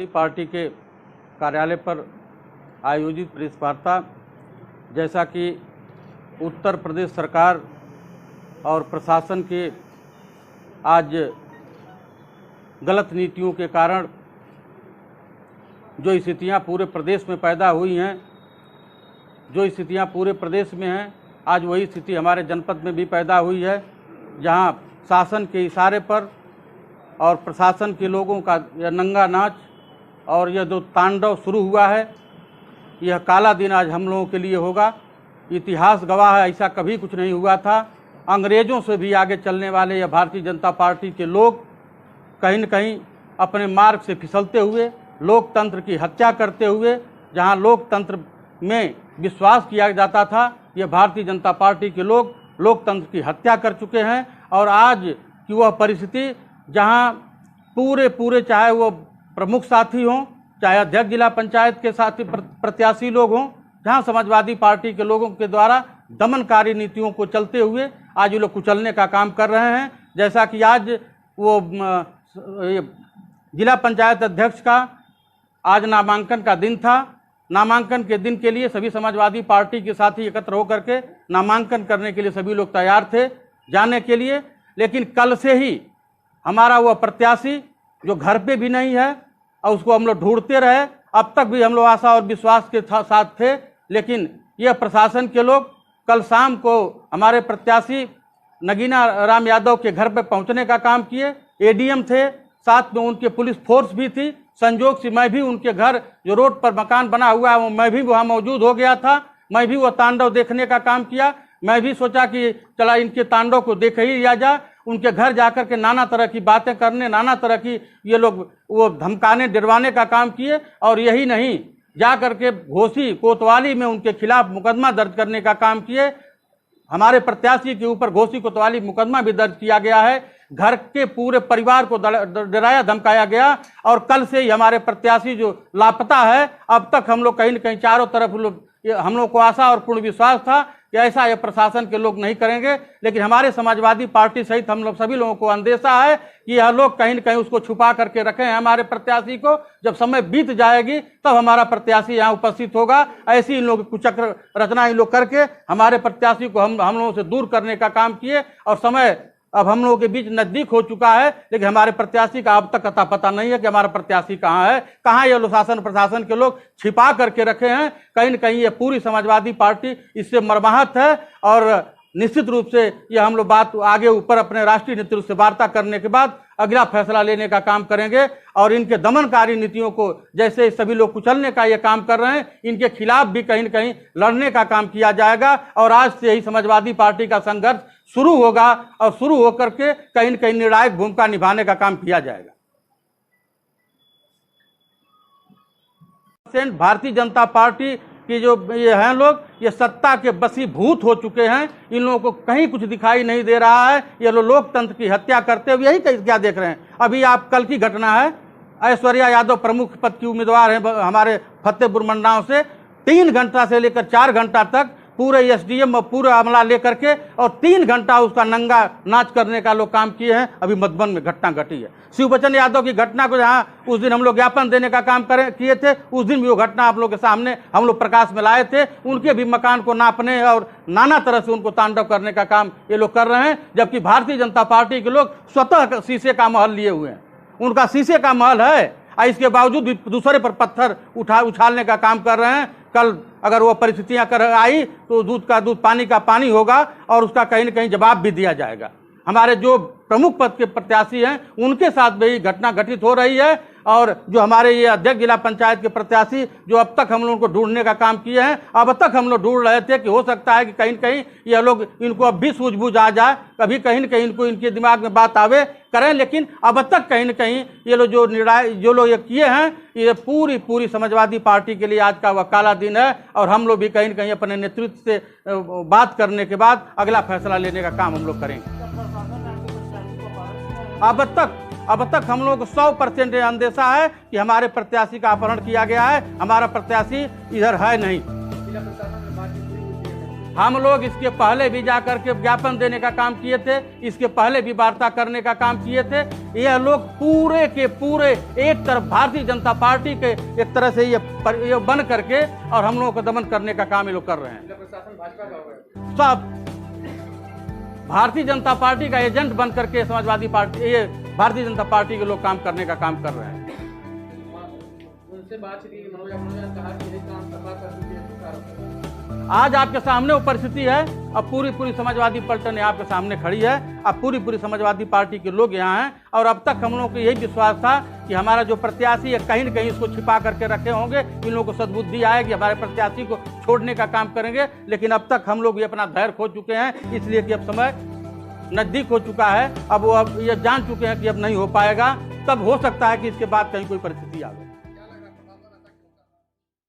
Party के कार्यालय पर आयोजित प्रेस वार्ता, जैसा कि उत्तर प्रदेश सरकार और प्रशासन के आज गलत नीतियों के कारण जो स्थितियां पूरे प्रदेश में पैदा हुई हैं, जो स्थितियां पूरे प्रदेश में हैं, आज वही स्थिति हमारे जनपद में भी पैदा हुई है, जहां शासन के इशारे पर और प्रशासन के लोगों का यह नंगा नाच और यह जो तांडव शुरू हुआ है, यह काला दिन आज हम लोगों के लिए होगा। इतिहास गवाह है, ऐसा कभी कुछ नहीं हुआ था। अंग्रेज़ों से भी आगे चलने वाले यह भारतीय जनता पार्टी के लोग कहीं न कहीं अपने मार्ग से फिसलते हुए, लोकतंत्र की हत्या करते हुए, जहां लोकतंत्र में विश्वास किया जाता था, यह भारतीय जनता पार्टी के लोग लोकतंत्र की हत्या कर चुके हैं। और आज की वह परिस्थिति जहां पूरे चाहे वो प्रमुख साथी हों, चाहे अध्यक्ष जिला पंचायत के साथी प्रत्याशी लोग हों, जहां समाजवादी पार्टी के लोगों के द्वारा दमनकारी नीतियों को चलते हुए आज ये लोग कुचलने का काम कर रहे हैं। जैसा कि आज वो जिला पंचायत अध्यक्ष का आज नामांकन का दिन था। नामांकन के दिन के लिए सभी समाजवादी पार्टी के साथी एकत्र होकर के नामांकन करने के लिए सभी लोग तैयार थे जाने के लिए, लेकिन कल से ही हमारा वह प्रत्याशी जो घर पे भी नहीं है और उसको हम लोग ढूंढते रहे, अब तक भी हम लोग आशा और विश्वास के साथ थे, लेकिन यह प्रशासन के लोग कल शाम को हमारे प्रत्याशी नगीना राम यादव के घर पे पहुंचने का काम किए। एडीएम थे, साथ में उनके पुलिस फोर्स भी थी। संजोग से मैं भी उनके घर जो रोड पर मकान बना हुआ है, मैं भी वहाँ मौजूद हो गया था। मैं भी वह तांडव देखने का काम किया। मैं भी सोचा कि चला इनके तांडव को देख ही लिया जाए। उनके घर जाकर के नाना तरह की बातें करने, नाना तरह की ये लोग वो धमकाने डरवाने का काम किए। और यही नहीं, जा करके घोसी कोतवाली में उनके खिलाफ मुकदमा दर्ज करने का काम किए। हमारे प्रत्याशी के ऊपर घोसी कोतवाली मुकदमा भी दर्ज किया गया है। घर के पूरे परिवार को डराया धमकाया गया। और कल से ही हमारे प्रत्याशी जो लापता है, अब तक हम लोग कहीं न कहीं चारों तरफ हम लोग को आशा और पूर्ण विश्वास था कि ऐसा यह प्रशासन के लोग नहीं करेंगे, लेकिन हमारे समाजवादी पार्टी सहित हम लोग सभी लोगों को अंदेशा है कि यह लोग कहीं न कहीं उसको छुपा करके रखे हैं हमारे प्रत्याशी को। जब समय बीत जाएगी तब हमारा प्रत्याशी यहाँ उपस्थित होगा। ऐसी इन लोग कुचक्र रचना इन लोग करके हमारे प्रत्याशी को हम लोगों से दूर करने का काम किए। और समय अब हम लोगों के बीच नजदीक हो चुका है, लेकिन हमारे प्रत्याशी का अब तक अता पता नहीं है कि हमारा प्रत्याशी कहाँ है। कहाँ ये लोग शासन प्रशासन के लोग छिपा करके रखे हैं। कहीं न कहीं ये पूरी समाजवादी पार्टी इससे मर्माहत है। और निश्चित रूप से ये हम लोग बात आगे ऊपर अपने राष्ट्रीय नेतृत्व से वार्ता करने के बाद अगला फैसला लेने का काम करेंगे। और इनके दमनकारी नीतियों को जैसे सभी लोग कुचलने का ये काम कर रहे हैं, इनके खिलाफ भी कहीं न कहीं लड़ने का काम किया जाएगा। और आज से ही समाजवादी पार्टी का संघर्ष शुरू होगा और शुरू होकर के कहीं न कहीं निर्णायक भूमिका निभाने का काम किया जाएगा। भारतीय जनता पार्टी कि जो ये हैं लोग, ये सत्ता के बसीभूत हो चुके हैं। इन लोगों को कहीं कुछ दिखाई नहीं दे रहा है। ये लोग लोकतंत्र की हत्या करते हुए यही क्या देख रहे हैं। अभी आप कल की घटना है, ऐश्वर्या यादव प्रमुख पद की उम्मीदवार हैं हमारे फतेहपुर मंडाव से, 3 घंटा से लेकर 4 घंटा तक पूरे एसडीएम पूरा अमला लेकर के और 3 घंटा उसका नंगा नाच करने का लोग काम किए हैं। अभी मधुबन में घटना घटी है। शिवबचन यादव की घटना को जहाँ उस दिन हम लोग ज्ञापन देने का काम किए थे, उस दिन भी वो घटना आप लोग के सामने हम लोग प्रकाश में लाए थे। उनके भी मकान को नापने और नाना तरह से उनको तांडव करने का काम ये लोग कर रहे हैं। जबकि भारतीय जनता पार्टी के लोग स्वतः शीशे का महल लिए हुए हैं। उनका शीशे का महल है, इसके बावजूद भी दूसरे पर पत्थर उछालने का काम कर रहे हैं। कल अगर वो परिस्थितियां कर आई तो दूध का दूध पानी का पानी होगा और उसका कहीं न कहीं जवाब भी दिया जाएगा। हमारे जो प्रमुख पद के प्रत्याशी हैं उनके साथ भी घटना घटित हो रही है। और जो हमारे ये अध्यक्ष जिला पंचायत के प्रत्याशी जो अब तक हम लोगों को ढूंढने का काम किए हैं, अब तक हम लोग ढूंढ रहे थे कि हो सकता है कि कहीं न कहीं ये लोग इनको अब भी सूझबूझ आ जाए, कभी कहीं न कहीं इनको इनके दिमाग में बात आवे करें। लेकिन अब तक कहीं न कहीं ये लोग जो लोग ये किए हैं, ये पूरी समाजवादी पार्टी के लिए आज का वह काला दिन है। और हम लोग भी कहीं न कहीं अपने नेतृत्व से बात करने के बाद अगला फैसला लेने का काम हम लोग करेंगे। अब तक हम लोग को 100% अंदेशा है कि हमारे प्रत्याशी का अपहरण किया गया है। हमारा प्रत्याशी इधर है नहीं। हम लोग इसके पहले भी जाकर के ज्ञापन देने का काम किए थे, इसके पहले भी वार्ता करने का काम किए थे। यह लोग पूरे के पूरे एक तरफ भारतीय जनता पार्टी के एक तरह से ये बन करके और हम लोगों को दमन करने का काम ये लोग कर रहे हैं। प्रशासन भाजपा का होगा, सब भारतीय जनता पार्टी का एजेंट बन करके समाजवादी पार्टी, ये भारतीय जनता पार्टी के लोग काम करने का काम कर रहे हैं। उनसे बातचीत की, मनोज ने कहा कि यही काम सपा कर चुकी है सरकार। आज आपके सामने वो परिस्थिति है। अब पूरी समाजवादी पलटन आपके सामने खड़ी है। अब पूरी समाजवादी पार्टी के लोग यहाँ हैं और अब तक हम लोगों को यही विश्वास था कि हमारा जो प्रत्याशी है कहीं न कहीं इसको छिपा करके रखे होंगे, इन लोगों को सद्बुद्धि आएगी, हमारे प्रत्याशी को छोड़ने का काम करेंगे। लेकिन अब तक हम लोग भी अपना धैर्य खो चुके हैं, इसलिए कि अब समय नज़दीक हो चुका है। अब वो ये जान चुके हैं कि अब नहीं हो पाएगा। तब हो सकता है कि इसके बाद कहीं कोई परिस्थिति आवे।